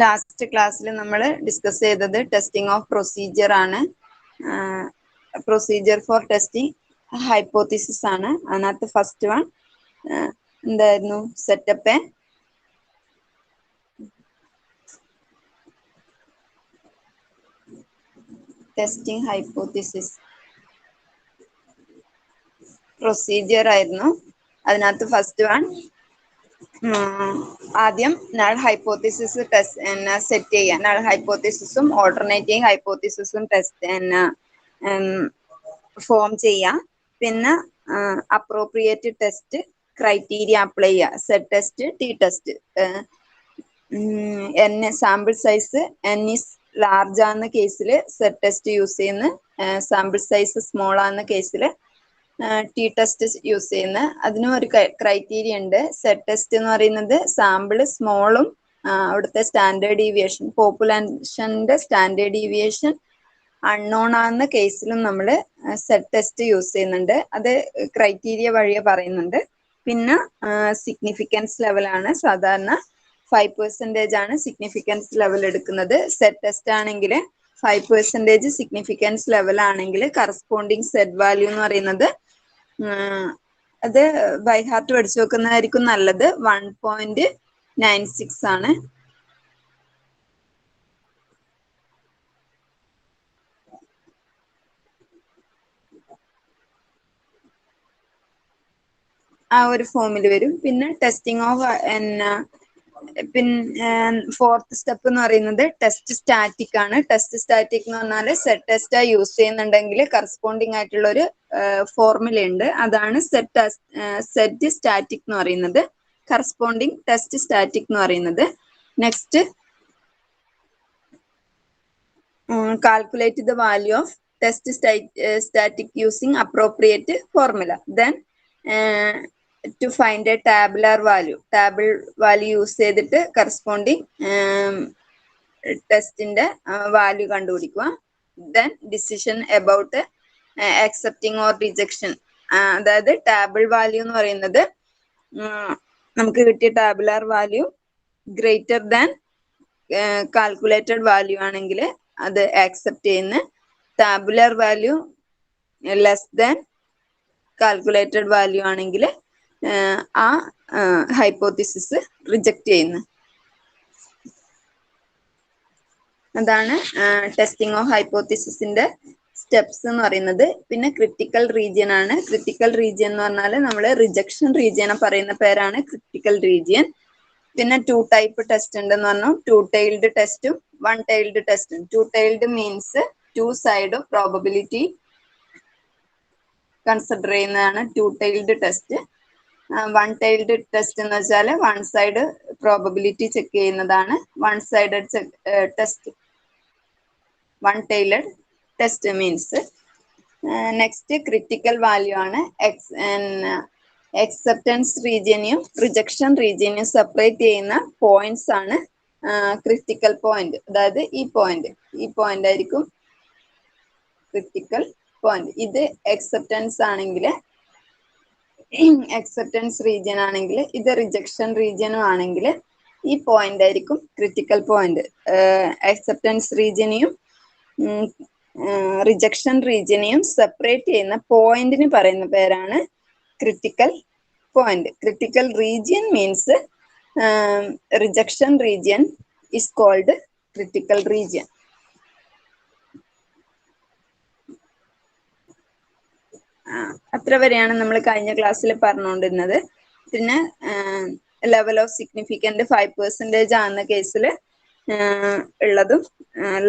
Last ക്ലാസ്സിൽ നമ്മൾ discuss ചെയ്തത് ടെസ്റ്റിംഗ് ഓഫ് പ്രൊസീജിയർ ആണ്. പ്രൊസീജിയർ ഫോർ ടെസ്റ്റിംഗ് ഹൈപ്പോത്തിസിസ് ആണ്. അതിനകത്ത് ഫസ്റ്റ് വൺ എന്തായിരുന്നു? Set up a testing hypothesis procedure ആയിരുന്നു. അതിനകത്ത് ഫസ്റ്റ് വൺ ആദ്യം നൾ ഹൈപ്പോത്തിസിസ് ടെസ്റ്റ് സെറ്റ് ചെയ്യുക. നൾ ഹൈപ്പോത്തിസിസും ഓൾട്ടർനേറ്റീവ് ഹൈപ്പോത്തിസിസും ടെസ്റ്റ് ഫോം ചെയ്യുക. പിന്നെ അപ്രോപ്രിയേറ്റ് ടെസ്റ്റ് ക്രൈറ്റീരിയ അപ്ലൈ ചെയ്യുക. Set test, T test. Sample size n is large ആകുന്ന കേസിൽ സെറ്റ് ടെസ്റ്റ് യൂസ് ചെയ്യുന്നു. സാമ്പിൾ സൈസ് സ്മോൾ ആകുന്ന കേസിൽ ടി ടെസ്റ്റ് യൂസ് ചെയ്യുന്നത്. അതിനും ഒരു ക്രൈറ്റീരിയ ഉണ്ട്. സെറ്റ് ടെസ്റ്റ് എന്ന് പറയുന്നത് സാമ്പിള് സ്മോളും അവിടുത്തെ സ്റ്റാൻഡേർഡ് ഡീവിയേഷൻ, പോപ്പുലേഷന്റെ സ്റ്റാൻഡേർഡ് ഡീവിയേഷൻ അൺനോൺ ആകുന്ന കേസിലും നമ്മൾ സെറ്റ് ടെസ്റ്റ് യൂസ് ചെയ്യുന്നുണ്ട്. അത് ക്രൈറ്റീരിയ വഴിയെ പറയുന്നുണ്ട്. പിന്നെ സിഗ്നിഫിക്കൻസ് ലെവലാണ്. സാധാരണ 5% ആണ് സിഗ്നിഫിക്കൻസ് ലെവൽ എടുക്കുന്നത്. സെറ്റ് ടെസ്റ്റ് ആണെങ്കിൽ 5% സിഗ്നിഫിക്കൻസ് ലെവൽ ആണെങ്കിൽ കറസ്പോണ്ടിങ് സെറ്റ് വാല്യൂ എന്ന് പറയുന്നത് അത് ബൈ ഹാർട്ട് പഠിച്ചു വെക്കുന്നതായിരിക്കും നല്ലത്. 1.96 ആണ്. ആ ഒരു ഫോമിൽ വരും. പിന്നെ ടെസ്റ്റിംഗ് ഓഫ് ഫോർത്ത് സ്റ്റെപ്പ് എന്ന് പറയുന്നത് ടെസ്റ്റ് സ്റ്റാറ്റിക് ആണ്. ടെസ്റ്റ് സ്റ്റാറ്റിക് എന്ന് പറഞ്ഞാൽ സെറ്റ് ടെസ്റ്റ് യൂസ് ചെയ്യുന്നുണ്ടെങ്കിൽ കറസ്പോണ്ടിങ് ആയിട്ടുള്ള ഒരു ഫോർമുല ഉണ്ട്. അതാണ് സെറ്റ് സ്റ്റാറ്റിക് എന്ന് പറയുന്നത്. കറസ്പോണ്ടിങ് ടെസ്റ്റ് സ്റ്റാറ്റിക് എന്ന് പറയുന്നത്. Next calculate the value of test static using appropriate formula. Then to find a tabular value. Table value use ചെയ്തിട്ട് കറസ്പോണ്ടിങ് ടെസ്റ്റിന്റെ വാല്യൂ കണ്ടുപിടിക്കുക. Then decision about accepting or rejection. അതായത് table value എന്ന് പറയുന്നത് നമുക്ക് കിട്ടിയ tabular value greater than calculated value ആണെങ്കിൽ അത് ആക്സെപ്റ്റ് ചെയ്യുന്ന. Tabular value less than calculated value ആണെങ്കിൽ ആ ഹൈപ്പോത്തിസിസ് റിജക്റ്റ് ചെയ്യുന്നു. അതാണ് ടെസ്റ്റിംഗ് ഓഫ് ഹൈപ്പോത്തിസിസിന്റെ സ്റ്റെപ്സ് എന്ന് പറയുന്നത്. പിന്നെ ക്രിട്ടിക്കൽ റീജിയൻ ആണ്. ക്രിട്ടിക്കൽ റീജിയൻ എന്ന് പറഞ്ഞാൽ നമ്മൾ റിജക്ഷൻ റീജിയനെ പറയുന്ന പേരാണ് ക്രിട്ടിക്കൽ റീജിയൻ. പിന്നെ 2 ടൈപ്പ് ടെസ്റ്റ് ഉണ്ടെന്ന് പറഞ്ഞു. 2 ടൈൽഡ് ടെസ്റ്റും 1 ടൈൽഡ് ടെസ്റ്റും. 2 tailed means 2 side probability consider ചെയ്യുന്നതാണ് 2 ടൈൽഡ് ടെസ്റ്റ്. 1 ടൈൽഡ് ടെസ്റ്റ് എന്ന് വെച്ചാൽ 1 സൈഡ് പ്രോബബിലിറ്റി ചെക്ക് ചെയ്യുന്നതാണ് 1 sided test. 1 tailed test means. Next critical value ആണ്. അക്സെപ്റ്റൻസ് റീജിയനെയും റിജക്ഷൻ റീജിയനെയും സെപ്പറേറ്റ് ചെയ്യുന്ന പോയിന്റ്സ് ആണ് ക്രിട്ടിക്കൽ പോയിന്റ്. അതായത് ഈ പോയിന്റ് ആയിരിക്കും ക്രിട്ടിക്കൽ പോയിന്റ്. ഇത് അക്സെപ്റ്റൻസ് ആണെങ്കിൽ, അക്സെപ്റ്റൻസ് റീജിയൻ ആണെങ്കിൽ, ഇത് റിജക്ഷൻ റീജിയനും ആണെങ്കിൽ ഈ പോയിന്റ് ആയിരിക്കും ക്രിട്ടിക്കൽ പോയിന്റ്. അക്സെപ്റ്റൻസ് റീജിയനെയും റിജക്ഷൻ റീജിയനെയും സെപ്പറേറ്റ് ചെയ്യുന്ന പോയിന്റിന് പറയുന്ന പേരാണ് critical point. Critical region means rejection region is called critical region. അത്ര വരെയാണ് നമ്മൾ കഴിഞ്ഞ ക്ലാസ്സിൽ പറഞ്ഞുകൊണ്ടിരുന്നത്. പിന്നെ ലെവൽ ഓഫ് സിഗ്നിഫിക്കൻറ്റ് 5% ആകുന്ന കേസിൽ ഉള്ളതും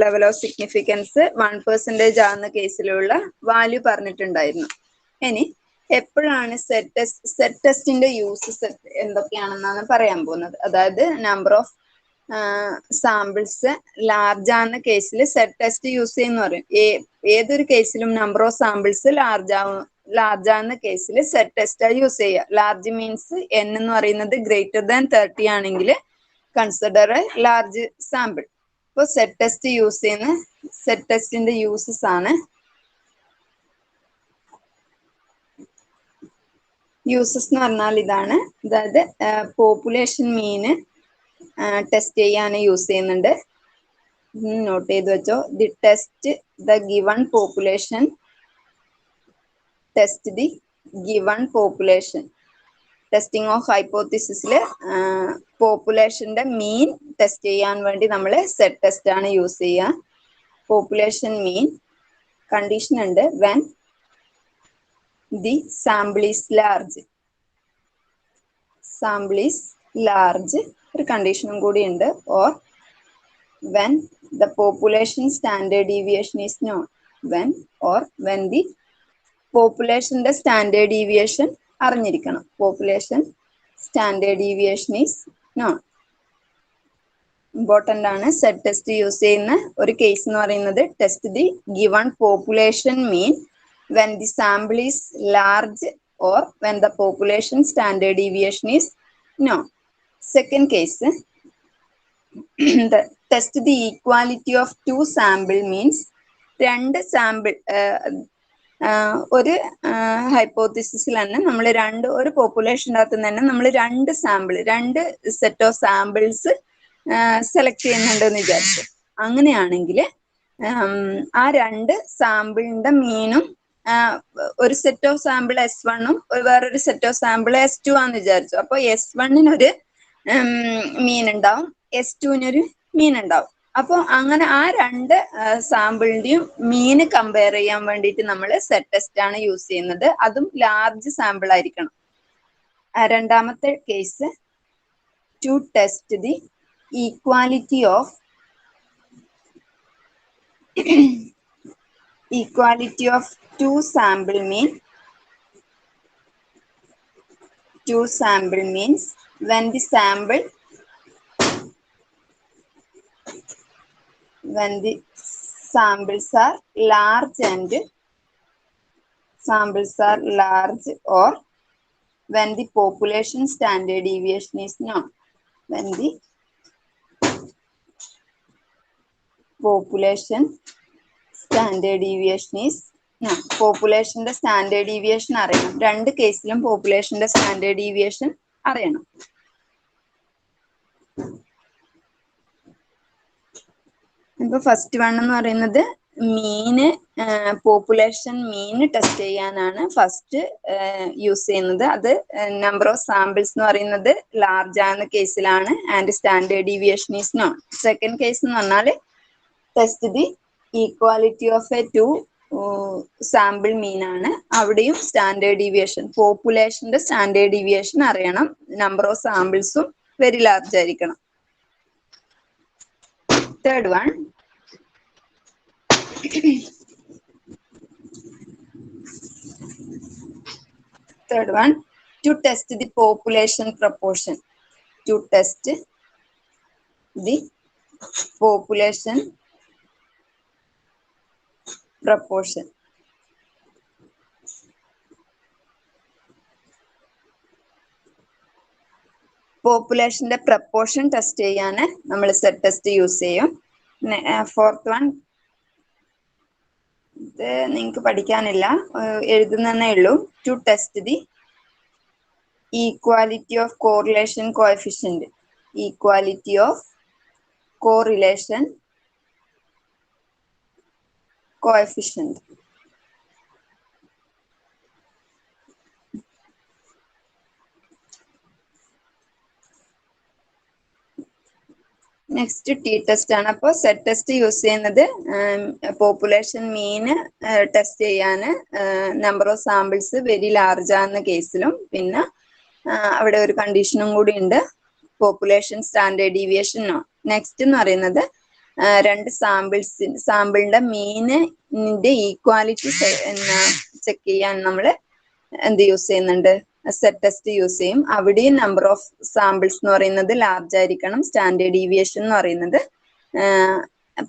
ലെവൽ ഓഫ് സിഗ്നിഫിക്കൻസ് 1% ആകുന്ന കേസിലുള്ള വാല്യൂ പറഞ്ഞിട്ടുണ്ടായിരുന്നു. ഇനി എപ്പോഴാണ് സെറ്റ് ടെസ്റ്റിന്റെ യൂസസ് എന്തൊക്കെയാണെന്നാണ് പറയാൻ പോകുന്നത്. അതായത് നമ്പർ ഓഫ് സാമ്പിൾസ് ലാർജ് ആകുന്ന കേസിൽ സെറ്റ് ടെസ്റ്റ് യൂസ് ചെയ്യുന്ന പറയും. ഏതൊരു കേസിലും നമ്പർ ഓഫ് സാമ്പിൾസ് ലാർജ് ആകുന്ന കേസിൽ സെറ്റ് ടെസ്റ്റ് യൂസ് ചെയ്യുക. ലാർജ് മീൻസ് n എന്ന് പറയുന്നത് ഗ്രേറ്റർ ദാൻ 30 ആണെങ്കിൽ കൺസിഡർ എ ലാർജ് സാമ്പിൾ. ഇപ്പോൾ സെറ്റ് ടെസ്റ്റ് യൂസ് ചെയ്യുന്ന സെറ്റ് ടെസ്റ്റിന്റെ യൂസസ് ആണ്. യൂസസ് എന്ന് പറഞ്ഞാൽ ഇതാണ്. അതായത് പോപ്പുലേഷൻ മീന് ടെസ്റ്റ് ചെയ്യാൻ യൂസ് ചെയ്യുന്നുണ്ട്. നോട്ട് ചെയ്ത് വെച്ചോ. The test the given population. Test the given population. Testing of ഹൈപ്പോത്തിസിസിൽ പോപ്പുലേഷന്റെ മീൻ ടെസ്റ്റ് ചെയ്യാൻ വേണ്ടി നമ്മൾ സെറ്റ് ടെസ്റ്റ് ആണ് യൂസ് ചെയ്യുക. പോപ്പുലേഷൻ മീൻ കണ്ടീഷൻ ഉണ്ട്. When the sample is large. Sample is large ഒരു കണ്ടീഷനും കൂടി ഉണ്ട്. Or when the population standard deviation is known. when the population standard deviation അറിഞ്ഞിരിക്കണം. population standard deviation is known. Important ആണ്. Set test use ചെയ്യുന്ന ഒരു case എന്ന് പറയുന്നത് test the given population mean when the sample is large or when the population standard deviation is known. Second case, the test the equality of two sample means രണ്ട് sample ഒരു ഹൈപ്പോത്തിസിസിൽ തന്നെ നമ്മൾ ഒരു പോപ്പുലേഷനകത്ത് തന്നെ നമ്മൾ രണ്ട് സെറ്റ് ഓഫ് സാമ്പിൾസ് സെലക്ട് ചെയ്യുന്നുണ്ടെന്ന് വിചാരിച്ചു. അങ്ങനെയാണെങ്കിൽ ആ രണ്ട് സാമ്പിളിന്റെ മീനും ഒരു സെറ്റ് ഓഫ് സാമ്പിൾ S1ഉം വേറൊരു സെറ്റ് ഓഫ് സാമ്പിൾ S2 ആണെന്ന് വിചാരിച്ചു. അപ്പൊ S1-നൊരു മീൻ ഉണ്ടാവും, S2-നൊരു മീൻ ഉണ്ടാവും. അപ്പൊ അങ്ങനെ ആ രണ്ട് സാമ്പിളിന്റെയും മീന് കമ്പയർ ചെയ്യാൻ വേണ്ടിയിട്ട് നമ്മൾ സെറ്റ് ടെസ്റ്റ് ആണ് യൂസ് ചെയ്യുന്നത്. അതും ലാർജ് സാമ്പിൾ ആയിരിക്കണം. രണ്ടാമത്തെ case, to test the equality of two sample means when the samples are large or when the population standard deviation is known. When the population standard deviation is known. പോപ്പുലേഷന്റെ standard deviation അറിയണം. രണ്ട് കേസിലും പോപ്പുലേഷന്റെ standard deviation അറിയണം. ഇപ്പൊ first one എന്ന് പറയുന്നത് population mean test ചെയ്യാനാണ് first use ചെയ്യുന്നത്. അത് നമ്പർ ഓഫ് സാമ്പിൾസ് എന്ന് പറയുന്നത് ലാർജ് ആകുന്ന കേസിലാണ് and standard deviation is known. Second case എന്ന് പറഞ്ഞാൽ test the equality of a two sample mean ആണ്. അവിടെയും സ്റ്റാൻഡേർഡ് ഡീവിയേഷൻ, പോപ്പുലേഷന്റെ സ്റ്റാൻഡേർഡ് ഡീവിയേഷൻ അറിയണം. നമ്പർ ഓഫ് സാമ്പിൾസും വെരി ലാർജ് ആയിരിക്കണം. Third one, to test the population proportion. To test the population proportion. പോപ്പുലേഷന്റെ proportion test ചെയ്യാന് നമ്മൾ സെറ്റ് ടെസ്റ്റ് യൂസ് ചെയ്യും. ഫോർത്ത് വൺ, ഇത് നിങ്ങൾക്ക് പഠിക്കാനില്ല, എഴുതുന്നേ ഉള്ളൂ. Two test the equality of correlation coefficient. Equality of correlation coefficient. Next T test ആണ്. അപ്പോൾ സെറ്റ് ടെസ്റ്റ് യൂസ് ചെയ്യുന്നത് പോപ്പുലേഷൻ മീന് ടെസ്റ്റ് ചെയ്യാന് number of samples very large ആകുന്ന കേസിലും പിന്നെ അവിടെ ഒരു കണ്ടീഷനും കൂടി ഉണ്ട്, പോപ്പുലേഷൻ സ്റ്റാൻഡേർഡ് ഡീവിയേഷനോ. നെക്സ്റ്റ് എന്ന് പറയുന്നത് രണ്ട് സാമ്പിളിന്റെ മീനിന്റെ ഈക്വാലിറ്റി ചെക്ക് ചെയ്യാൻ നമ്മൾ എന്ത് യൂസ് ചെയ്യുന്നുണ്ട്, സെറ്റ് ടെസ്റ്റ് യൂസ് ചെയ്യും. അവിടെയും നമ്പർ ഓഫ് സാമ്പിൾസ് എന്ന് പറയുന്നത് ലാർജ് ആയിരിക്കണം. സ്റ്റാൻഡേർഡ് ഡീവിയേഷൻ എന്ന് പറയുന്നത്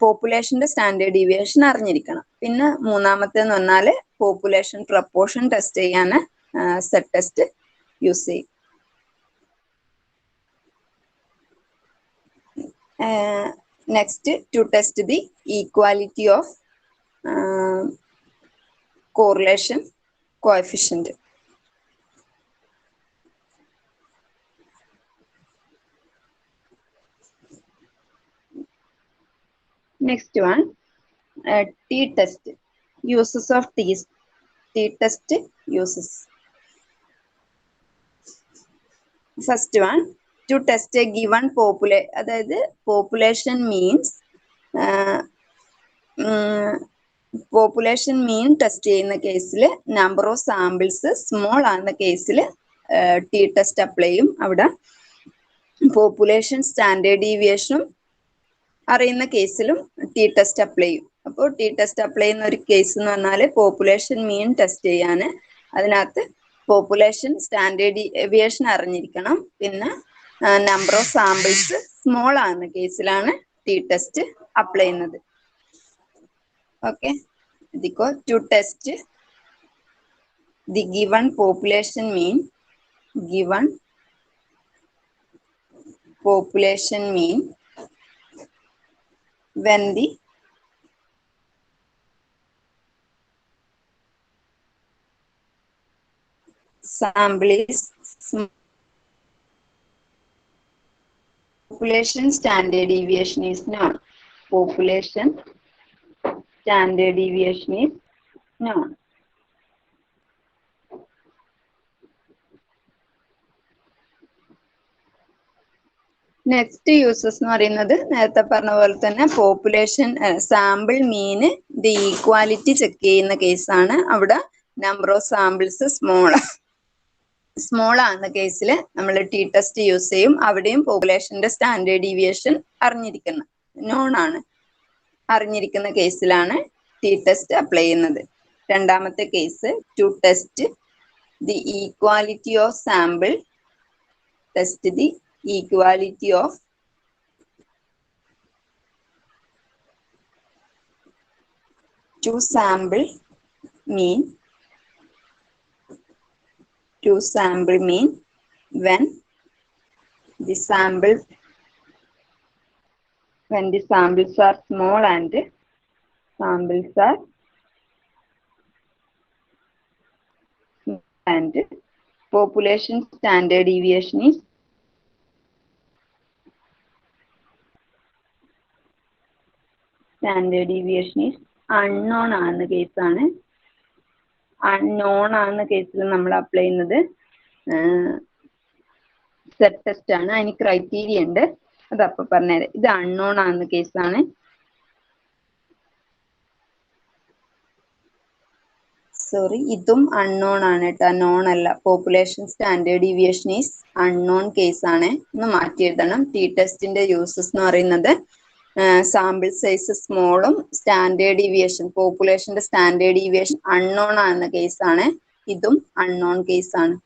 പോപ്പുലേഷന്റെ സ്റ്റാൻഡേർഡ് ഡീവിയേഷൻ അറിഞ്ഞിരിക്കണം. പിന്നെ മൂന്നാമത്തേന്ന് പറഞ്ഞാൽ പോപ്പുലേഷൻ പ്രപ്പോർഷൻ ടെസ്റ്റ് ചെയ്യാൻ സെറ്റ് ടെസ്റ്റ് യൂസ് ചെയ്യും. Next, to test the equality of correlation coefficient. Next one, t-test. Uses of t-test uses. First one, to test a given population. അതായത് population means population മീൻ test ചെയ്യുന്ന കേസിൽ number of samples small ആകുന്ന കേസിൽ T test apply ചെയ്യും. അവിടെ population standard ഡീവിയേഷനും അറിയുന്ന കേസിലും T test apply ചെയ്യും. അപ്പോൾ ടി ടെസ്റ്റ് അപ്ലൈ ചെയ്യുന്ന ഒരു കേസ് എന്ന് പറഞ്ഞാൽ പോപ്പുലേഷൻ മീൻ ടെസ്റ്റ് ചെയ്യാൻ അതിനകത്ത് പോപ്പുലേഷൻ സ്റ്റാൻഡേർഡ് ഡീവിയേഷൻ അറിഞ്ഞിരിക്കണം. പിന്നെ നമ്പർ ഓഫ് സാമ്പിൾസ് സ്മോൾ ആകുന്ന കേസിലാണ് ടി ടെസ്റ്റ് അപ്ലൈ ചെയ്യുന്നത്. Okay, to test the given population mean when the sample is population standard deviation is known. Population standard deviation is known. Next uses എന്ന് പറയുന്നത് നേരത്തെ പറഞ്ഞ പോലെ തന്നെ പോപ്പുലേഷൻ സാമ്പിൾ മീന് ദി ഈക്വാലിറ്റി ചെക്ക് ചെയ്യുന്ന കേസാണ്. അവിടെ നമ്പർ ഓഫ് സാമ്പിൾസ് സ്മോൾ ആകുന്ന കേസിൽ നമ്മൾ ടി ടെസ്റ്റ് യൂസ് ചെയ്യും. അവിടെയും പോപ്പുലേഷന്റെ സ്റ്റാൻഡേർഡ് ഡീവിയേഷൻ അറിഞ്ഞിരിക്കുന്ന കേസിലാണ് ടി ടെസ്റ്റ് അപ്ലൈ ചെയ്യുന്നത്. രണ്ടാമത്തെ case, to test the equality of sample. Test the equality of two sample mean when the samples are small and population standard deviation is unknown ആകുന്ന കേസാണ്. Unknown ആകുന്ന കേസിൽ നമ്മൾ apply ചെയ്യുന്നത് set test ആണ്. അതിന് ക്രൈറ്റീരിയ ഉണ്ട്, അതപ്പോൾ പറഞ്ഞുതരാം. ഇത് അൺനോൺ ആകുന്ന കേസാണ്. ഇതും അൺനോൺ ആണ് കേട്ടോ, നോൺ അല്ല. Population standard deviation is unknown കേസാണ്. ഒന്ന് മാറ്റി എഴുതണം. ടി ടെസ്റ്റിന്റെ യൂസസ് എന്ന് പറയുന്നത് സാമ്പിൾ സൈസ് സ്മോളും സ്റ്റാൻഡേർഡ് ഡീവിയേഷൻ പോപ്പുലേഷന്റെ സ്റ്റാൻഡേർഡ് ഡീവിയേഷൻ അൺനോൺ ആകുന്ന കേസാണ്. ഇതും അൺനോൺ കേസാണ്.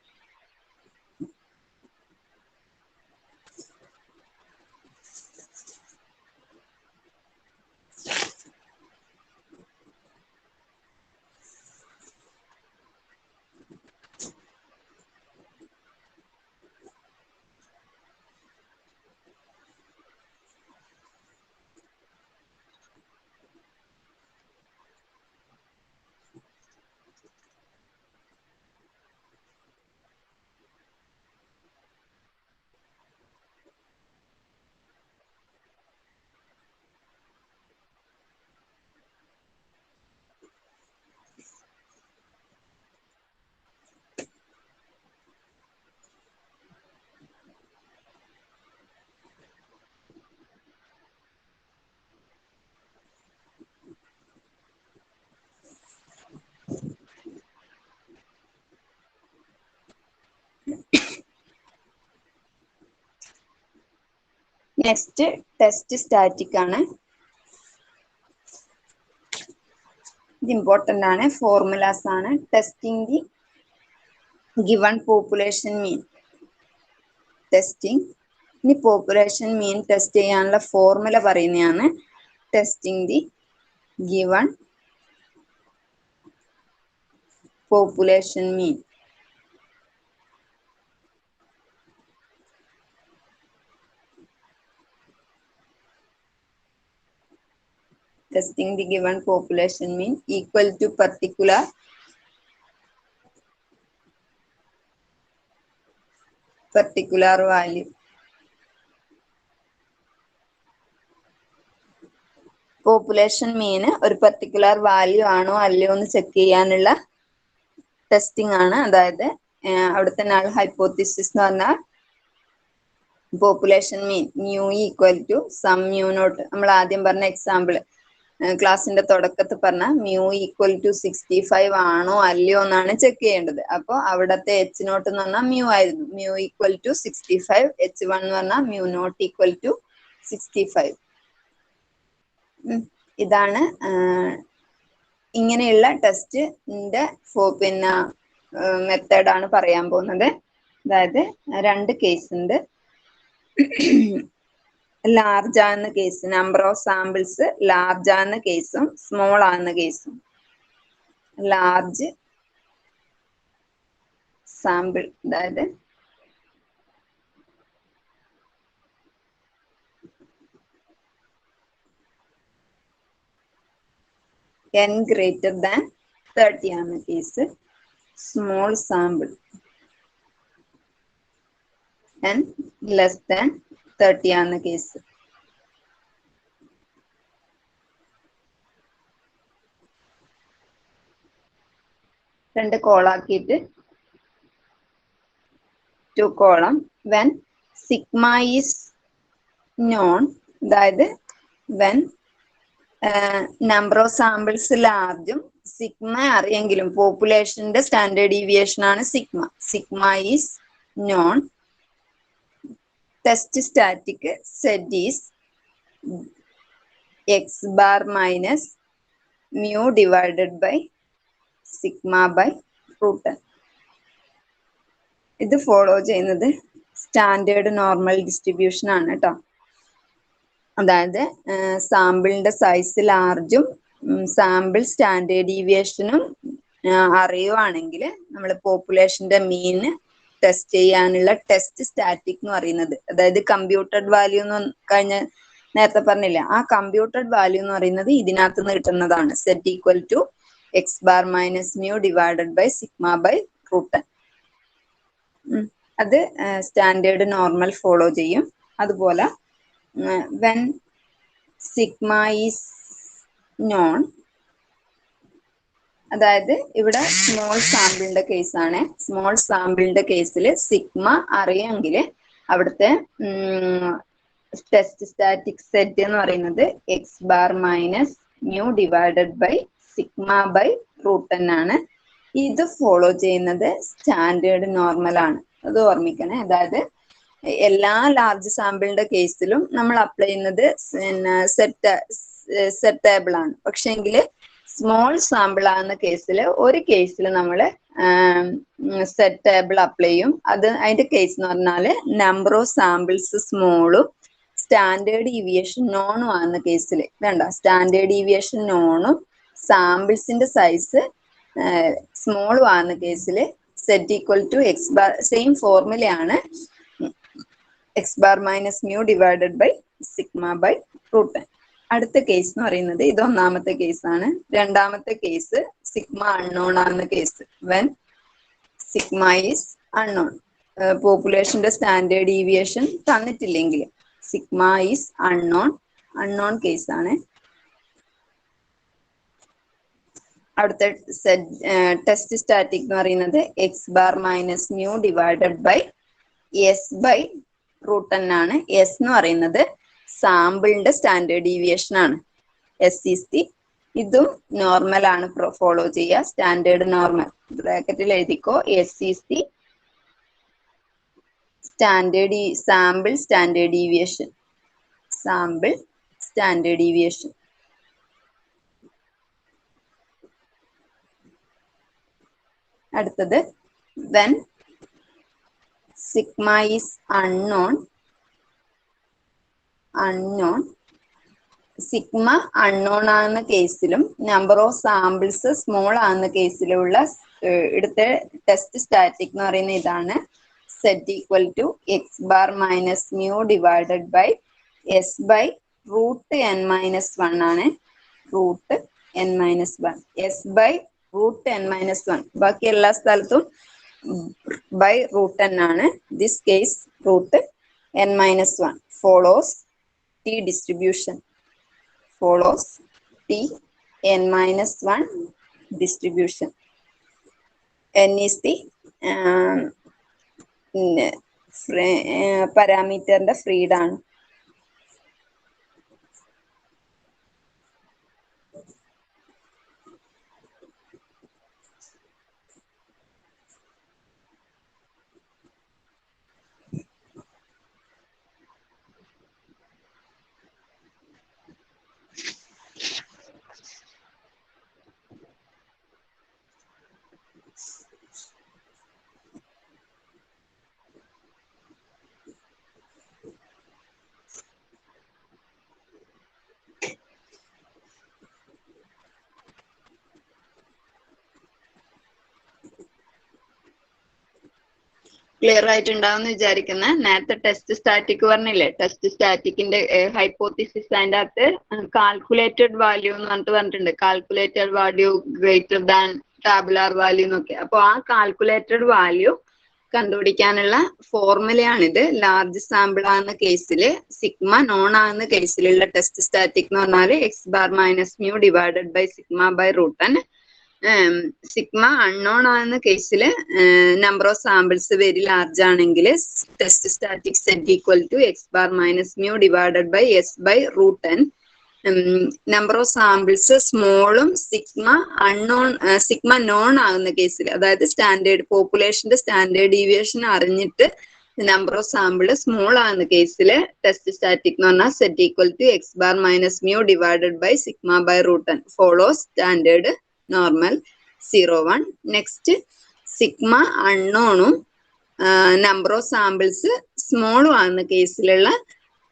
നെക്സ്റ്റ് ടെസ്റ്റ് സ്റ്റാറ്റിക് ആണ്. ഇത് ഇമ്പോർട്ടന്റ് ആണ്. ഫോർമുലാസ് ആണ്. ടെസ്റ്റിംഗ് ദി ഗിവൺ പോപ്പുലേഷൻ മീൻ. ഇനി പോപ്പുലേഷൻ മീൻ ടെസ്റ്റ് ചെയ്യാനുള്ള ഫോർമുല പറയുന്നതാണ്. Testing the given population mean. Testing the given population mean equal to particular value. Population മീന് ഒരു പർട്ടിക്കുലർ വാല്യൂ ആണോ അല്ലയോ എന്ന് ചെക്ക് ചെയ്യാനുള്ള ടെസ്റ്റിംഗ് ആണ്. അതായത് അവിടുത്തെ നൾ ഹൈപ്പോത്തിസിസ് എന്ന് പറഞ്ഞാൽ population mean mu equal to some mu naught. നമ്മൾ ആദ്യം പറഞ്ഞ എക്സാമ്പിൾ ക്ലാസിന്റെ തുടക്കത്തിൽ പറഞ്ഞ മ്യൂ ഈക്വൽ ടു 65 ആണോ അല്ലയോ എന്നാണ് ചെക്ക് ചെയ്യേണ്ടത്. അപ്പോൾ അവിടത്തെ എച്ച് നോട്ട് എന്ന് പറഞ്ഞാൽ മ്യൂ ആയിരുന്നു. മ്യൂ ഈക്വൽ ടു 65, H1 എന്ന് പറഞ്ഞാൽ മ്യൂ നോട്ട് ഈക്വൽ ടു 65. ഇതാണ് ഇങ്ങനെയുള്ള ടെസ്റ്റിന്റെ പിന്നെ മെത്തേഡാണ് പറയാൻ പോകുന്നത്. അതായത് 2 കേസ് ഉണ്ട്. ലാർജ് ആകുന്ന case, number of samples large ആകുന്ന കേസും സ്മോൾ ആകുന്ന കേസും. ലാർജ് സാമ്പിൾ അതായത് n greater than 30 ആണ് case. Small sample n less than 30 ആണ് കേസ്. രണ്ട് കോളാക്കിയിട്ട് 2 column. when sigma is known, അതായത് when നമ്പർ ഓഫ് സാമ്പിൾസ് ലാർജും സിഗ്മ അറിയെങ്കിലും പോപ്പുലേഷന്റെ സ്റ്റാൻഡേർഡ് ഡീവിയേഷൻ ആണ് sigma. Sigma is known. Test static Z is x bar minus mu divided by sigma by root. ഇത് follow ചെയ്യുന്നത് standard normal distribution ആണ് കേട്ടോ. അതായത് സാമ്പിളിന്റെ സൈസ് ലാർജും സാമ്പിൾ സ്റ്റാൻഡേർഡ് ഡീവിയേഷനും അറിയുവാണെങ്കിൽ നമ്മൾ പോപ്പുലേഷന്റെ മീന് ടെസ്റ്റ് ചെയ്യാനുള്ള ടെസ്റ്റ് സ്റ്റാറ്റിക് എന്ന് പറയുന്നത്, അതായത് കമ്പ്യൂട്ടഡ് വാല്യൂ എന്ന് കഴിഞ്ഞ നേരത്തെ പറഞ്ഞില്ല, ആ കമ്പ്യൂട്ടഡ് വാല്യൂ എന്ന് പറയുന്നത് ഇതിനകത്ത് നിന്ന് കിട്ടുന്നതാണ്. Z equal to X bar minus mu divided by sigma by root. അത് സ്റ്റാൻഡേർഡ് നോർമൽ ഫോളോ ചെയ്യും. അതുപോലെ when sigma is known, അതായത് ഇവിടെ സ്മോൾ സാമ്പിളിന്റെ കേസാണ്. സ്മോൾ സാമ്പിളിന്റെ കേസിൽ സിഗ്മ അറിയാമെങ്കിൽ അവിടുത്തെ ടെസ്റ്റ് സ്റ്റാറ്റിക് സെറ്റ് എന്ന് പറയുന്നത് X bar minus mu divided by sigma by root എന്നാണ്. ഇത് ഫോളോ ചെയ്യുന്നത് സ്റ്റാൻഡേർഡ് നോർമൽ ആണ്. അത് ഓർമ്മിക്കണേ. അതായത് എല്ലാ ലാർജ് സാമ്പിളിന്റെ കേസിലും നമ്മൾ അപ്ലൈ ചെയ്യുന്നത് സെറ്റ് ടേബിൾ ആണ്. പക്ഷെങ്കിൽ സ്മോൾ സാമ്പിൾ ആകുന്ന കേസിൽ ഒരു കേസിൽ നമ്മൾ സെറ്റ് ടേബിൾ അപ്ലൈ ചെയ്യും. അതിന്റെ കേസ് എന്ന് പറഞ്ഞാൽ നമ്പർ ഓഫ് സാമ്പിൾസ് സ്മോളും സ്റ്റാൻഡേർഡ് ഡീവിയേഷൻ നോണും ആകുന്ന കേസിൽ. വേണ്ട, സ്റ്റാൻഡേർഡ് ഡീവിയേഷൻ നോണും സാമ്പിൾസിന്റെ സൈസ് സ്മോളും ആകുന്ന കേസിൽ Z equal to X bar, same ഫോർമുലയാണ്, x bar minus mu divided by sigma by root. അടുത്ത കേസ് എന്ന് പറയുന്നത് ഇത് ഒന്നാമത്തെ കേസാണ്. രണ്ടാമത്തെ കേസ് സിഗ്മ അൺനോൺ ആകുന്ന case. When sigma is unknown, പോപ്പുലേഷന്റെ സ്റ്റാൻഡേർഡ് ഡീവിയേഷൻ തന്നിട്ടില്ലെങ്കിൽ സിഗ്മ ഈസ് അൺനോൺ കേസാണ്. അടുത്ത ടെസ്റ്റ് സ്റ്റാറ്റിക് എന്ന് പറയുന്നത് X bar minus mu divided by S by root എന്നാണ്. എസ് എന്ന് പറയുന്നത് സാമ്പിളിന്റെ സ്റ്റാൻഡേർഡ് ഡീവിയേഷൻ ആണ്. SCC ഇതും നോർമൽ ആണ് ഫോളോ ചെയ്യുക. സ്റ്റാൻഡേർഡ് നോർമൽ ബ്രാക്കറ്റിൽ എഴുതിക്കോ. SCC sample standard deviation, sample standard deviation. അടുത്തത് when sigma is unknown, sigma unknown ആകുന്ന കേസിലും നമ്പർ ഓഫ് സാമ്പിൾസ് സ്മോൾ ആകുന്ന കേസിലുള്ള ഇവിടുത്തെ ടെസ്റ്റ് സ്റ്റാറ്റിക് എന്ന് പറയുന്ന ഇതാണ്. Z equal to X bar minus mu divided by S by root n minus one ആണ്. Root n minus one, S by root n minus one. ബാക്കി എല്ലാ സ്ഥലത്തും by root n ആണ്. This case root n minus one follows T distribution. follows T n minus 1 distribution. N is the പാരാമീറ്ററിന്റെ freedom ആണ്. Clear ആയിട്ടുണ്ടാവുമെന്ന് വിചാരിക്കുന്ന. നേരത്തെ test static പറഞ്ഞില്ലേ, test സ്റ്റാറ്റിക്കിന്റെ hypothesis അതിന്റെ അകത്ത് കാൽക്കുലേറ്റഡ് വാല്യൂ എന്ന് പറഞ്ഞിട്ടുണ്ട്. Calculated value greater than tabular value എന്നൊക്കെ. അപ്പൊ ആ കാൽക്കുലേറ്റഡ് വാല്യൂ കണ്ടുപിടിക്കാനുള്ള ഫോർമുലയാണിത്. ലാർജ് സാമ്പിൾ ആകുന്ന കേസിൽ സിഗ്മ നോൺ ആകുന്ന കേസിലുള്ള ടെസ്റ്റ് സ്റ്റാറ്റിക് എന്ന് പറഞ്ഞാൽ x bar minus mu divided by sigma by root n. Sigma unknown ആകുന്ന കേസിൽ number of samples very large ആണെങ്കിൽ test static Z equal to X bar minus mu divided by S by root n. Number of samples സ്മോളും sigma known ആകുന്ന കേസിൽ, അതായത് standard പോപ്പുലേഷന്റെ standard deviation അറിഞ്ഞിട്ട് number of sample small ആകുന്ന കേസിൽ test static എന്ന് പറഞ്ഞാൽ Z equal to X bar minus mu divided by sigma by root n follows standard normal 0 1. Next sigma അൺനോണും നമ്പർ ഓഫ് സാമ്പിൾസ് സ്മോളും ആകുന്ന കേസിലുള്ള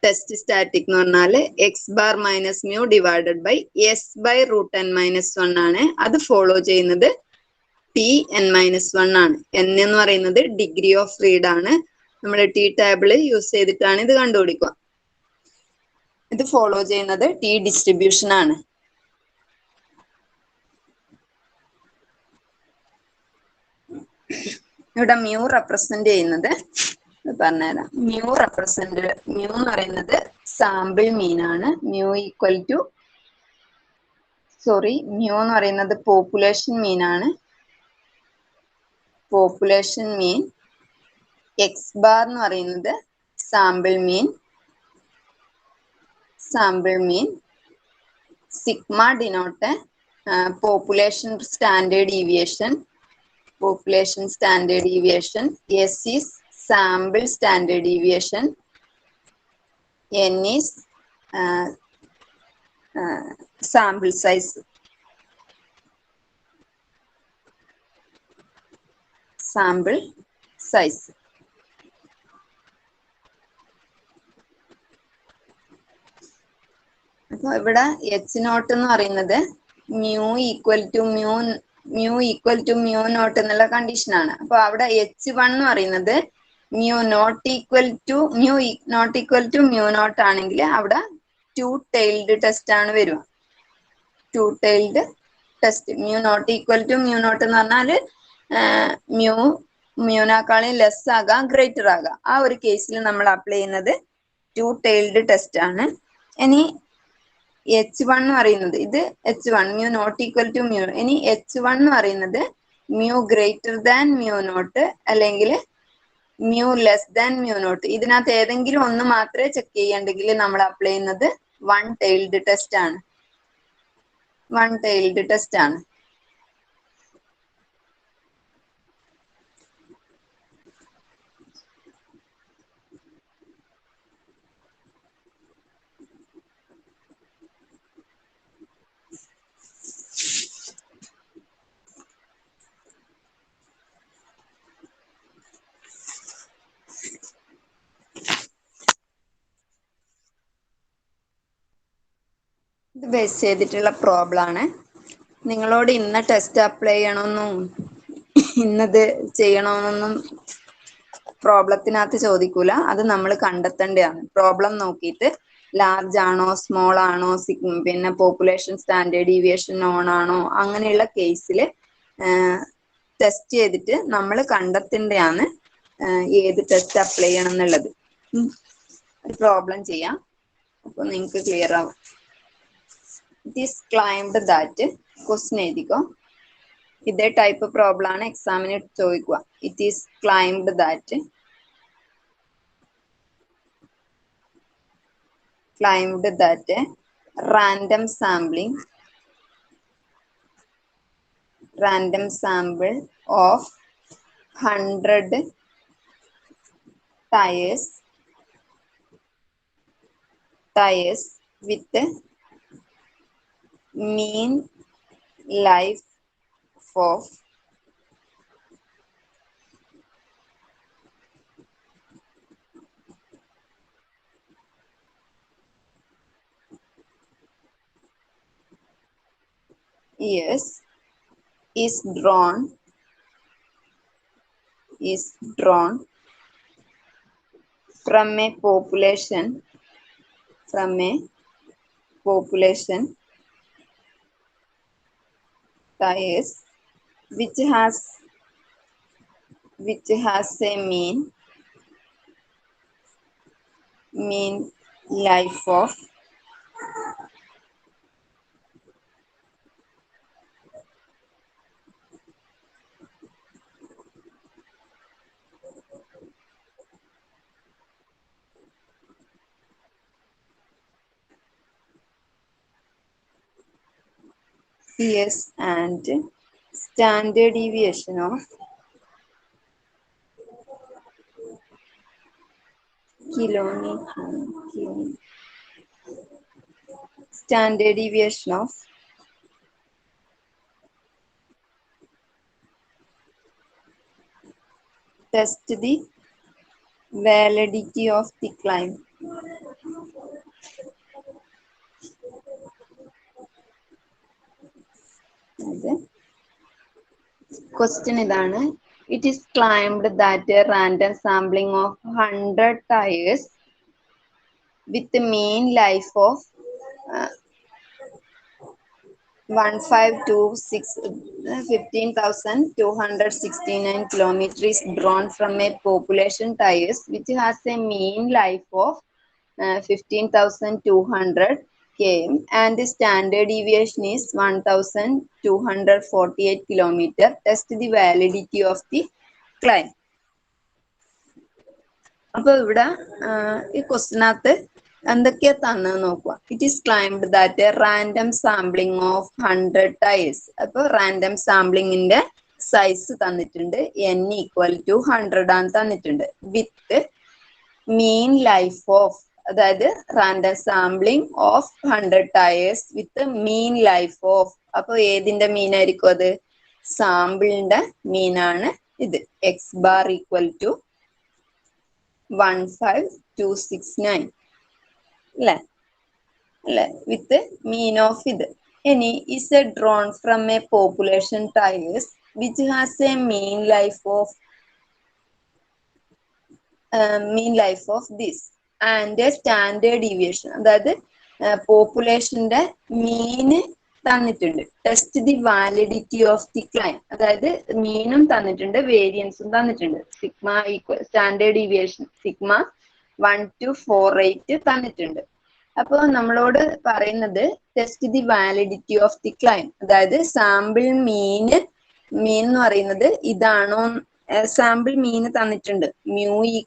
ടെസ്റ്റ് സ്റ്റാറ്റിക് എന്ന് പറഞ്ഞാൽ x bar minus mu divided by S by root n minus 1 ആണ്. അത് follow ചെയ്യുന്നത് T N minus 1 ആണ്. എൻ എന്ന് പറയുന്നത് ഡിഗ്രി ഓഫ് ഫ്രീഡം ആണ്. നമ്മുടെ ടി ടേബിള് യൂസ് ചെയ്തിട്ടാണ് ഇത് കണ്ടുപിടിക്കുക. ഇത് ഫോളോ ചെയ്യുന്നത് ടി ഡിസ്ട്രിബ്യൂഷൻ ആണ്. ഇവിടെ മ്യൂ റെപ്രസെന്റ് ചെയ്യുന്നത് പറഞ്ഞുതരാം. മ്യൂ എന്ന് പറയുന്നത് സാമ്പിൾ മീൻ ആണ്. മ്യൂ എന്ന് പറയുന്നത് പോപ്പുലേഷൻ മീൻ ആണ്. പോപ്പുലേഷൻ മീൻ. എക്സ് ബാർ എന്ന് പറയുന്നത് sample mean. Sigma denote population standard deviation. S is sample standard deviation. N is sample size. അപ്പൊ ഇവിടെ എച്ച് നോട്ട് എന്ന് പറയുന്നത് mu equal to mu naught എന്നുള്ള കണ്ടീഷൻ ആണ്. അപ്പൊ അവിടെ H1 എന്ന് പറയുന്നത് mu not equal to mu naught ആണെങ്കിൽ അവിടെ 2 tailed ടെസ്റ്റ് ആണ് വരിക. 2 tailed test. Mu not equal to mu naught എന്ന് പറഞ്ഞാല് മ്യൂനേക്കാളും ലെസ് ആകാം ഗ്രേറ്റർ ആകാം. ആ ഒരു കേസിൽ നമ്മൾ അപ്ലൈ ചെയ്യുന്നത് 2 tailed ടെസ്റ്റ് ആണ്. ഇനി H1 എന്ന് പറയുന്നത് ഇത് H1 mu not equal to mu. ഇനി H1 എന്ന് പറയുന്നത് mu greater than mu not അല്ലെങ്കിൽ mu less than mu not. ഇതിനകത്ത് ഏതെങ്കിലും ഒന്ന് മാത്രമേ ചെക്ക് ചെയ്യണ്ടെങ്കിൽ നമ്മൾ അപ്ലൈ ചെയ്യുന്നത് 1 tailed ടെസ്റ്റ് ആണ്. ഇത് ബേസ് ചെയ്തിട്ടുള്ള പ്രോബ്ലം ആണ്. നിങ്ങളോട് ഇന്ന ടെസ്റ്റ് അപ്ലൈ ചെയ്യണമെന്നും ഇന്നത് ചെയ്യണമെന്നൊന്നും പ്രോബ്ലത്തിനകത്ത് ചോദിക്കൂല. അത് നമ്മൾ കണ്ടെത്തേണ്ടതാണ്. പ്രോബ്ലം നോക്കിയിട്ട് ലാർജ് ആണോ സ്മോൾ ആണോ പിന്നെ പോപ്പുലേഷൻ സ്റ്റാൻഡേർഡ് ഡീവിയേഷൻ നോൺ ആണോ അങ്ങനെയുള്ള കേസിൽ ടെസ്റ്റ് ചെയ്തിട്ട് നമ്മൾ കണ്ടെത്തേണ്ടതാണ് ഏത് ടെസ്റ്റ് അപ്ലൈ ചെയ്യണം എന്നുള്ളത്. ഒരു പ്രോബ്ലം ചെയ്യാം, അപ്പൊ നിങ്ങൾക്ക് ക്ലിയർ ആവും. It is claimed that question എഴുതിക്കോ. ഇതേ ടൈപ്പ് പ്രോബ്ലം ആണ് എക്സാമിന് ചോദിക്കുക. It is claimed that random sample of 100 tires with mean life of 100 years is drawn from a population tires which has a mean life of 100 years and standard deviation of test the validity of the claim. Question idana. It is claimed that a random sampling of 100 tires with the mean life of 15,269 kilometers is drawn from a population tires which has a mean life of 15,200 km and the standard deviation is 1,248 kilometers. Test the validity of the claim. അപ്പോൾ ഇവിടെ ഈ ക്വസ്റ്റിനകത്ത് എന്തൊക്കെയാ തന്നെന്ന് നോക്കുക. It is claimed that random sampling of 100 tyres. അപ്പോൾ random സാമ്പിളിങ്ങിന്റെ size തന്നിട്ടുണ്ട്, n = 100 ആണ് തന്നിട്ടുണ്ട്. വിത്ത് മീൻ life of, അതായത് random sampling of 100 tyres with mean life of. അപ്പൊ ഏതിന്റെ മീൻ ആയിരിക്കും അത്? സാമ്പിളിന്റെ മീനാണ് ഇത്. x ബാർ = 15269 അല്ലേ വിത്ത് മീൻ ഓഫ് ഇത്. ഇനി is a drawn from a population tires which has a mean life of this and a standard deviation, അതായത് പോപ്പുലേഷന്റെ മീന് തന്നിട്ടുണ്ട്. Test the validity of the claim, അതായത് മീനും തന്നിട്ടുണ്ട്, വേരിയൻസും തന്നിട്ടുണ്ട്. സിഗ്മ സ്റ്റാൻഡേർഡ് ഡീവിയേഷൻ സിഗ്മ 1248 തന്നിട്ടുണ്ട്. അപ്പോൾ നമ്മളോട് പറയുന്നത് test the validity of the claim, അതായത് സാമ്പിൾ മീന് എന്ന് പറയുന്നത് ഇതാണോ. സാമ്പിൾ മീന് തന്നിട്ടുണ്ട്, μ =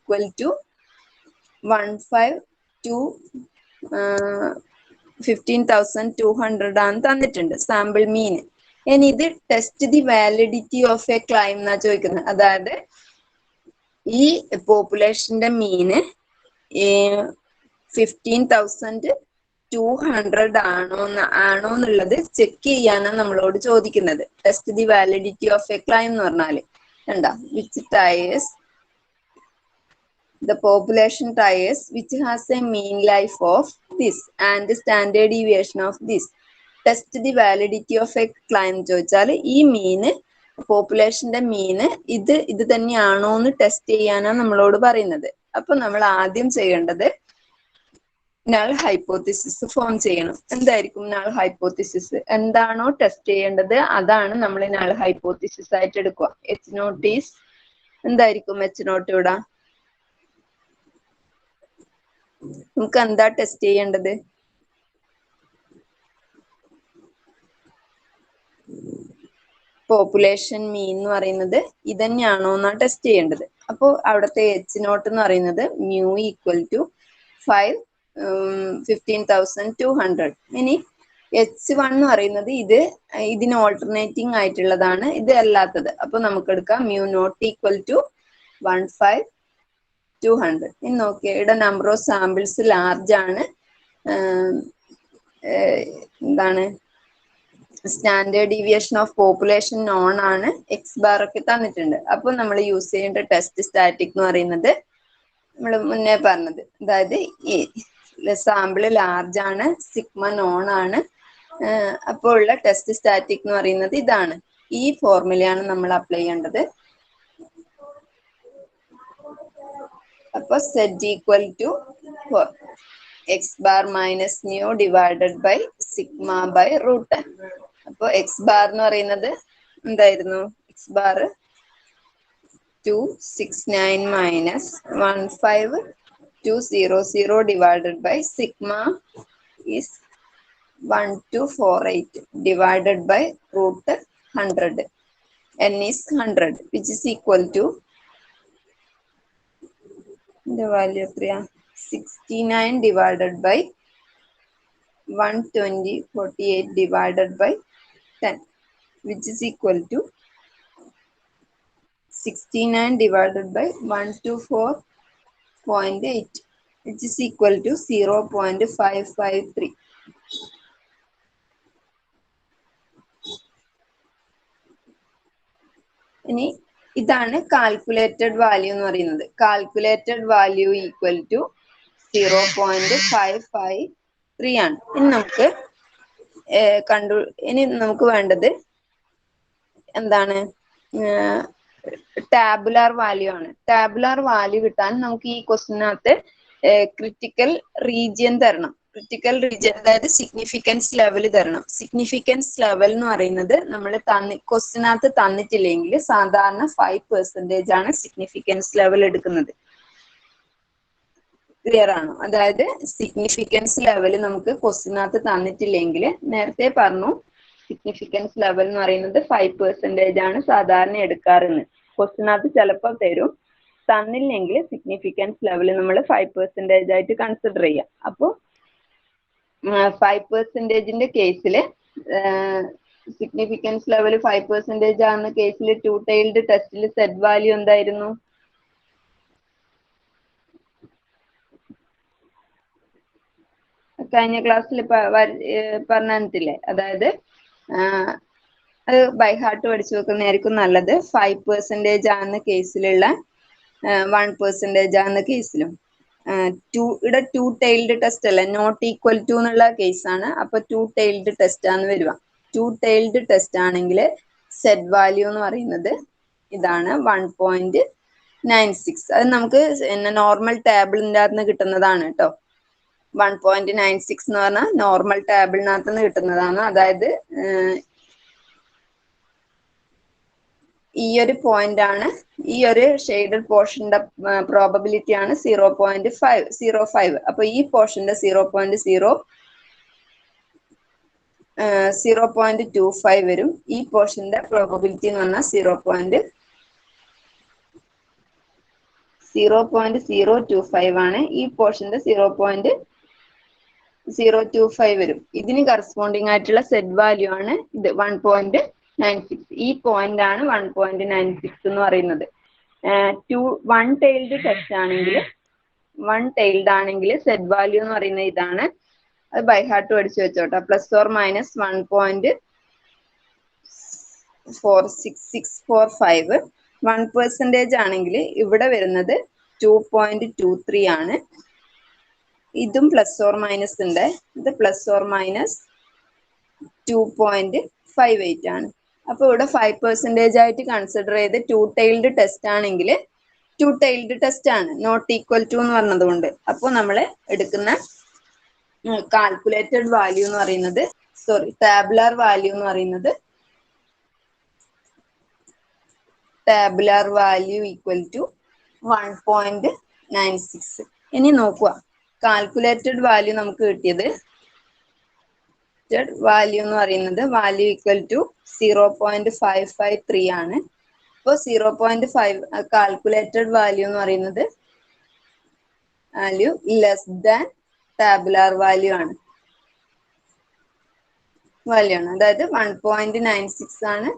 15,200 ആണ് തന്നിട്ടുണ്ട് സാമ്പിൾ മീന്. ഇനി ഇത് test the validity of a claim എന്നാ ചോദിക്കുന്നത്. അതായത് ഈ പോപ്പുലേഷന്റെ മീന് 15,200 ആണോ എന്നുള്ളത് ചെക്ക് ചെയ്യാനാണ് നമ്മളോട് ചോദിക്കുന്നത്. Test the validity of a claim എന്ന് പറഞ്ഞാല് എന്താ, which tires the population tires which has a mean life of this and the standard deviation of this. Test the validity of a claim ചോദിച്ചാൽ ഈ മീന്, പോപ്പുലേഷന്റെ മീന് ഇത് തന്നെയാണോ എന്ന് ടെസ്റ്റ് ചെയ്യാനാണ് നമ്മളോട് പറയുന്നത്. അപ്പൊ നമ്മൾ ആദ്യം ചെയ്യേണ്ടത് നൾ ഹൈപ്പോത്തിസിസ് ഫോം ചെയ്യണം. എന്തായിരിക്കും നൾ ഹൈപ്പോത്തിസിസ്? എന്താണോ ടെസ്റ്റ് ചെയ്യേണ്ടത് അതാണ് നമ്മൾ നൾ ഹൈപ്പോത്തിസിസ് ആയിട്ട് എടുക്കുക. H0 ഈസ് എന്തായിരിക്കും? H0 ഇവിടെ നമുക്ക് എന്താ ടെസ്റ്റ് ചെയ്യേണ്ടത്? പോപ്പുലേഷൻ മീൻ എന്ന് പറയുന്നത് ഇതന്നെയാണോ എന്നാണ് ടെസ്റ്റ് ചെയ്യേണ്ടത്. അപ്പോൾ അവിടുത്തെ എച്ച് നോട്ട് എന്ന് പറയുന്നത് മ്യൂ ഈക്വൽ ടു 15,200. ഇനി H1 എന്ന് പറയുന്നത് ഇതിന് ഓൾട്ടർനേറ്റിംഗ് ആയിട്ടുള്ളതാണ്, ഇത് അല്ലാത്തത്. അപ്പൊ നമുക്ക് എടുക്കാം മ്യൂ നോട്ട് ഈക്വൽ ടു 15,200. ഇനി നോക്കിയേ, ഇവിടെ നമ്പർ ഓഫ് സാമ്പിൾസ് ലാർജ് ആണ്, എന്താണ് standard deviation of population non ആണ്, എക്സ് ബാർ ഒക്കെ തന്നിട്ടുണ്ട്. അപ്പൊ നമ്മൾ യൂസ് ചെയ്യേണ്ട ടെസ്റ്റ് സ്റ്റാറ്റിക് എന്ന് പറയുന്നത് നമ്മൾ മുന്നേ പറഞ്ഞത്, അതായത് ഈ സാമ്പിള് ലാർജ് ആണ്, സിഗ്മ നോൺ ആണ്, അപ്പോൾ ഉള്ള ടെസ്റ്റ് സ്റ്റാറ്റിക് എന്ന് പറയുന്നത് ഇതാണ്. ഈ ഫോർമുലയാണ് നമ്മൾ അപ്ലൈ ചെയ്യേണ്ടത്. അപ്പൊ Z equal to X bar minus mu divided by sigma by root n. അപ്പൊ എക്സ് ബാർ എന്ന് പറയുന്നത് എന്തായിരുന്നു? X bar 269 minus 15,200 divided by sigma is 1248 divided by root 100. n is 100, which is equal to the value of 69 divided by 12048 divided by 10, which is equal to 69 divided by 124.8, which is equal to 0.553. ഇനി ഇതാണ് calculated value എന്ന് പറയുന്നത്. Calculated value equal to 0.553 ആണ്. ഇനി നമുക്ക് വേണ്ടത് എന്താണ്? Tabular value ആണ്. ടാബുലാർ വാല്യൂ കിട്ടാൻ നമുക്ക് ഈ ക്വസ്റ്റിനകത്ത് ക്രിട്ടിക്കൽ റീജിയൻ തരണം. ക്രിട്ടിക്കൽ റീജിയൻ അതായത് സിഗ്നിഫിക്കൻസ് ലെവൽ തരണം. സിഗ്നിഫിക്കൻസ് ലെവൽ എന്ന് പറയുന്നത് നമ്മൾ ക്വസ്റ്റിനകത്ത് തന്നിട്ടില്ലെങ്കിൽ സാധാരണ 5% ആണ് സിഗ്നിഫിക്കൻസ് ലെവൽ എടുക്കുന്നത്. ക്ലിയർ ആണോ? അതായത് സിഗ്നിഫിക്കൻസ് ലെവൽ നമുക്ക് ക്വസ്റ്റിനകത്ത് തന്നിട്ടില്ലെങ്കിൽ, നേരത്തെ പറഞ്ഞു സിഗ്നിഫിക്കൻസ് ലെവൽ എന്ന് പറയുന്നത് 5% ആണ് സാധാരണ എടുക്കാറെന്ന്. ക്വസ്റ്റിനകത്ത് ചിലപ്പോൾ തരും, തന്നില്ലെങ്കിൽ സിഗ്നിഫിക്കൻസ് ലെവൽ നമ്മൾ 5% ആയിട്ട് കൺസിഡർ ചെയ്യാം. അപ്പോൾ 5%ന്റെ കേസിൽ സിഗ്നിഫിക്കൻസ് ലെവൽ 5% ആകുന്ന കേസിൽ ടു ടൈൽഡ് ടെസ്റ്റിൽ സെറ്റ് വാല്യൂ എന്തായിരുന്നു? കഴിഞ്ഞ ക്ലാസ്സിൽ പറഞ്ഞിട്ടില്ലേ? അതായത് അത് ബൈ ഹാർട്ട് പഠിച്ചു വെക്കുന്നതായിരിക്കും നല്ലത്. 5% ആകുന്ന കേസിലുള്ള 1% ആകുന്ന കേസിലും ഇവിടെ ടു ടൈൽഡ് ടെസ്റ്റ് അല്ല, നോട്ട് ഈക്വൽ ടു എന്നുള്ള കേസാണ്. അപ്പൊ ടു ടൈൽഡ് ടെസ്റ്റ് ആണ് വരിക. ടു ടൈൽഡ് ടെസ്റ്റ് ആണെങ്കിൽ സെറ്റ് വാല്യൂ എന്ന് പറയുന്നത് ഇതാണ് 1.96. അത് നമുക്ക് നോർമൽ ടേബിളിൻ്റെ അകത്ത് നിന്ന് കിട്ടുന്നതാണ് കേട്ടോ. 1.96 എന്ന് പറഞ്ഞാൽ നോർമൽ ടേബിളിനകത്ത് നിന്ന് കിട്ടുന്നതാണ്. അതായത് ഈ ഒരു പോയിന്റ് ആണ്, ഈ ഒരു ഷെയ്ഡഡ് പോർഷന്റെ പ്രോബബിലിറ്റി ആണ് 0.505. അപ്പൊ ഈ പോർഷന്റെ 0.25 വരും. ഈ പോർഷന്റെ പ്രോബബിലിറ്റി എന്ന് പറഞ്ഞാൽ 0.025 ആണ്. ഈ പോർഷന്റെ 0.025 വരും. ഇതിന് കറസ്പോണ്ടിങ് ആയിട്ടുള്ള സെറ്റ് വാല്യൂ ആണ് ഇത് 1.96. ഈ പോയിന്റ് ആണ് 1.96 എന്ന് പറയുന്നത്. വൺ ടൈൽഡ് ടെസ്റ്റ് ആണെങ്കിൽ സെറ്റ് വാല്യൂ എന്ന് പറയുന്നത് ഇതാണ്. അത് ബൈ ഹാർട്ട് പഠിച്ചു വെച്ചോട്ടെ. Plus or minus 1.46645. 1% ആണെങ്കിൽ ഇവിടെ വരുന്നത് 2.23 ആണ്. ഇതും പ്ലസ് ഓർ മൈനസ് ഉണ്ട്. ഇത് പ്ലസ് ഓർ മൈനസ് 2.58 ആണ്. അപ്പൊ ഇവിടെ 5% ആയിട്ട് കൺസിഡർ ചെയ്ത് ടു ടൈൽഡ് ടെസ്റ്റ് ആണെങ്കിൽ ടു ടൈൽഡ് ടെസ്റ്റ് ആണ്, നോട്ട് ഈക്വൽ ടു എന്ന് പറഞ്ഞതുകൊണ്ട്. അപ്പോൾ നമ്മൾ എടുക്കുന്ന കാൽക്കുലേറ്റഡ് വാല്യൂ എന്ന് പറയുന്നത്, ടാബുലാർ വാല്യൂ എന്ന് പറയുന്നത് ടാബുലാർ വാല്യൂ ഈക്വൽ ടു 1.96. ഇനി നോക്കുക, കാൽക്കുലേറ്റഡ് വാല്യൂ നമുക്ക് കിട്ടിയത് വാല്യൂ എന്ന് പറയുന്നത് വാല്യൂ ഈക്വൽ ടു 0.553 ആണ്. അപ്പോൾ 0.5 കാൽക്കുലേറ്റഡ് വാല്യൂ എന്ന് പറയുന്നത് value less than tabular value ആണ്. അതായത് 1.96 ആണ്,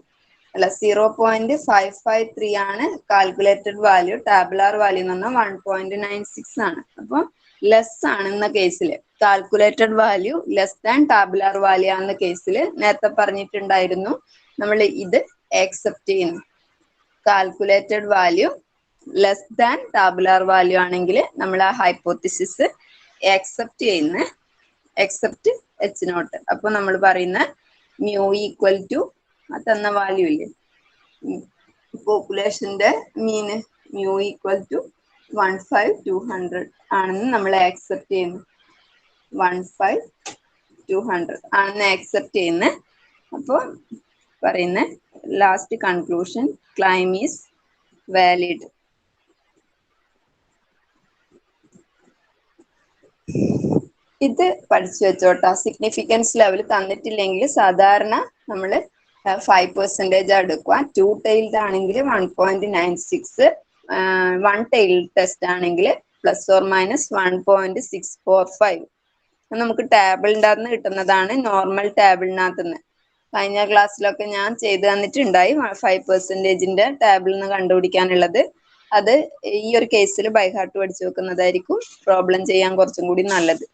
അല്ല 0.553 ആണ് കാൽക്കുലേറ്റഡ് വാല്യൂ. ടാബുലാർ വാല്യൂ എന്ന് പറഞ്ഞാൽ 1.96 ആണ്. അപ്പോൾ ലെസ് ആണെന്ന കേസിൽ, calculated value less than tabular value ആണെന്ന കേസിൽ നേരത്തെ പറഞ്ഞിട്ടുണ്ടായിരുന്നു, നമ്മൾ ഇത് ആക്സെപ്റ്റ് ചെയ്യുന്നു. Calculated value less than tabular value ആണെങ്കിൽ നമ്മൾ ആ ഹൈപ്പോത്തിസിസ് ആക്സെപ്റ്റ് ചെയ്യുന്ന എക്സെപ്റ്റ് എച്ച് നോട്ട്. അപ്പൊ നമ്മൾ പറയുന്ന മ്യൂ ഈക്വൽ ടു തന്ന വാല്യൂ ഇല്ലേ, പോപ്പുലേഷന്റെ മീന് മ്യൂ ഈക്വൽ ടു 15200 ആണെന്ന് നമ്മൾ ആക്സെപ്റ്റ് ചെയ്യുന്നു. 15200 ആണെന്ന് ആക്സെപ്റ്റ് ചെയ്യുന്ന. അപ്പോൾ പറയുന്ന last conclusion, claim is valid. ഇത് പഠിച്ചു വെച്ചോട്ടാ. സിഗ്നിഫിക്കൻസ് ലെവൽ തന്നിട്ടില്ലെങ്കിൽ സാധാരണ നമ്മൾ 5% എടുക്കുക. 2 tailed ആണെങ്കിൽ 1.96, 1 tailed ടെസ്റ്റ് ആണെങ്കിൽ ±1.645. നമുക്ക് ടേബിളിൻ്റെ അകത്ത് കിട്ടുന്നതാണ്, നോർമൽ ടേബിളിനകത്ത് നിന്ന്. കഴിഞ്ഞ ക്ലാസ്സിലൊക്കെ ഞാൻ ചെയ്ത് തന്നിട്ടുണ്ടായി 5%ന്റെ ടേബിളിൽ നിന്ന് കണ്ടുപിടിക്കാനുള്ളത്. അത് ഈ ഒരു കേസിൽ ബൈ ഹാർട്ട് പഠിച്ചു വെക്കുന്നതായിരിക്കും പ്രോബ്ലം ചെയ്യാൻ കുറച്ചും കൂടി നല്ലത്.